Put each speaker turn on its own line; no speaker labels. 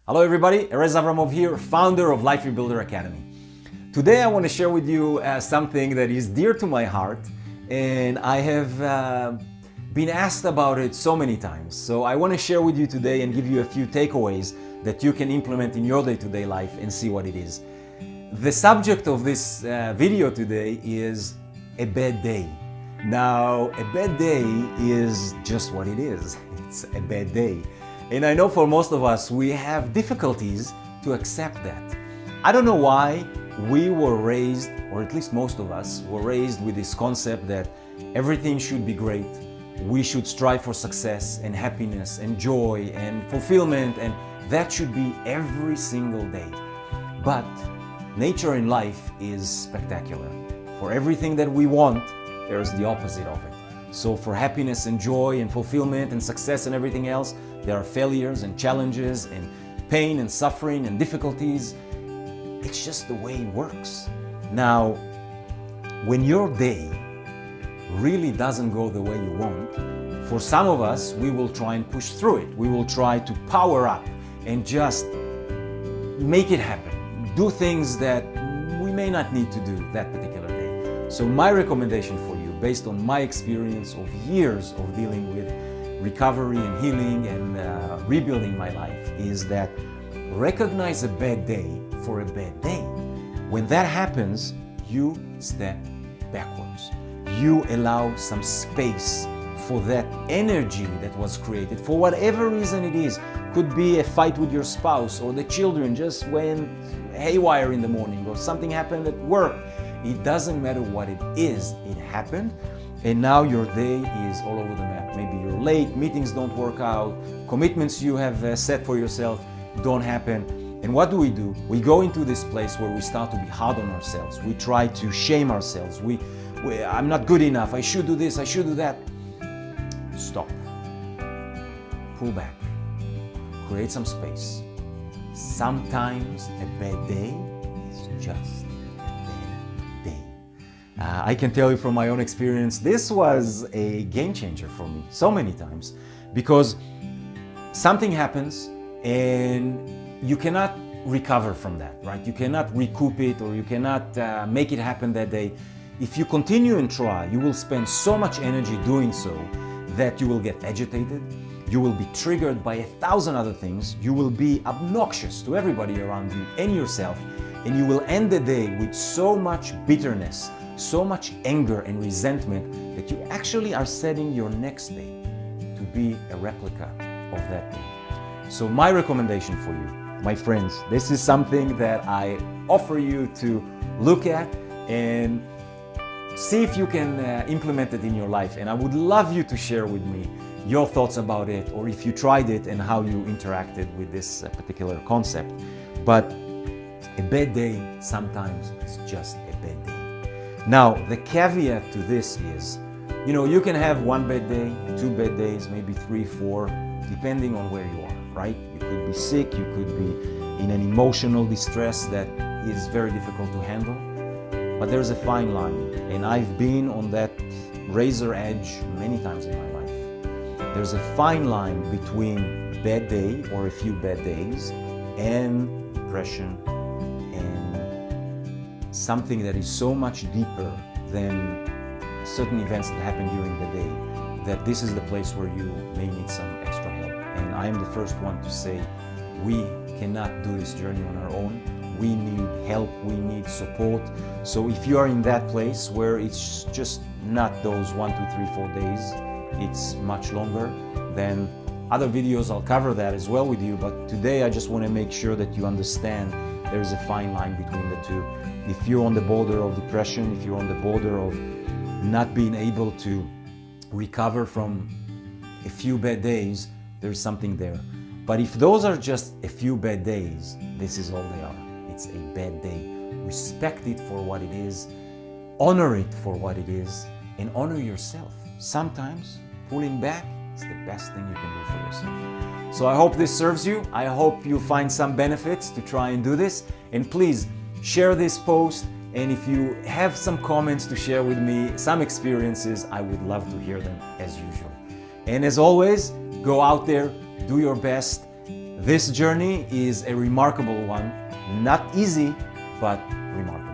Hello everybody, Erez Avramov here, founder of Life Rebuilder Academy. Today I want to share with you something that is dear to my heart, and I have been asked about it so many times. So I want to share with you today and give you a few takeaways that you can implement in your day-to-day life and see what it is. The subject of this video today is a bad day. Now, a bad day is just what it is. It's a bad day. And I know for most of us, we have difficulties to accept that. I don't know why we were raised, or at least most of us, were raised with this concept that everything should be great. We should strive for success and happiness and joy and fulfillment, and that should be every single day. But nature in life is spectacular. For everything that we want, there's the opposite of it. So for happiness and joy and fulfillment and success and everything else, there are failures and challenges and pain and suffering and difficulties. It's just the way it works. Now, when your day really doesn't go the way you want, for some of us, we will try and push through it. We will try to power up and just make it happen. Do things that we may not need to do that particular day. So my recommendation for you, based on my experience of years of dealing with recovery and healing and rebuilding my life, is that recognize a bad day for a bad day. When that happens, you step backwards. You allow some space for that energy that was created, for whatever reason it is. Could be a fight with your spouse, or the children just went haywire in the morning, or something happened at work. It doesn't matter what it is, it happened, and now your day is all over the map. Maybe you're late, meetings don't work out, commitments you have set for yourself don't happen. And what do? We go into this place where we start to be hard on ourselves. We try to shame ourselves. I'm not good enough, I should do this, I should do that. Stop. Pull back. Create some space. Sometimes a bad day is just I can tell you from my own experience, this was a game changer for me so many times, because something happens and you cannot recover from that, right? You cannot recoup it, or you cannot make it happen that day. If you continue and try, you will spend so much energy doing so that you will get agitated, you will be triggered by 1,000 other things, you will be obnoxious to everybody around you and yourself, and you will end the day with so much bitterness, so much anger and resentment, that you actually are setting your next day to be a replica of that day. So my recommendation for you, my friends, this is something that I offer you to look at and see if you can implement it in your life. And I would love you to share with me your thoughts about it, or if you tried it and how you interacted with this particular concept. But a bad day sometimes is just a bad day. Now, the caveat to this is, you can have one bad day, 2 bad days, maybe 3, 4, depending on where you are, right? You could be sick, you could be in an emotional distress that is very difficult to handle. But there's a fine line, and I've been on that razor edge many times in my life. There's a fine line between bad day or a few bad days and depression, something that is so much deeper than certain events that happen during the day, that this is the place where you may need some extra help. And I am the first one to say, we cannot do this journey on our own. We need help, we need support. So if you are in that place where it's just not those 1, 2, 3, 4 days, it's much longer, then other videos I'll cover that as well with you. But today I just want to make sure that you understand there's a fine line between the two. If you're on the border of depression, if you're on the border of not being able to recover from a few bad days, there's something there. But if those are just a few bad days, this is all they are. It's a bad day. Respect it for what it is, honor it for what it is, and honor yourself. Sometimes pulling back is the best thing you can do for yourself. So I hope this serves you. I hope you find some benefits to try and do this. And please share this post. And if you have some comments to share with me, some experiences, I would love to hear them as usual. And as always, go out there, do your best, This journey is a remarkable one, not easy, but remarkable.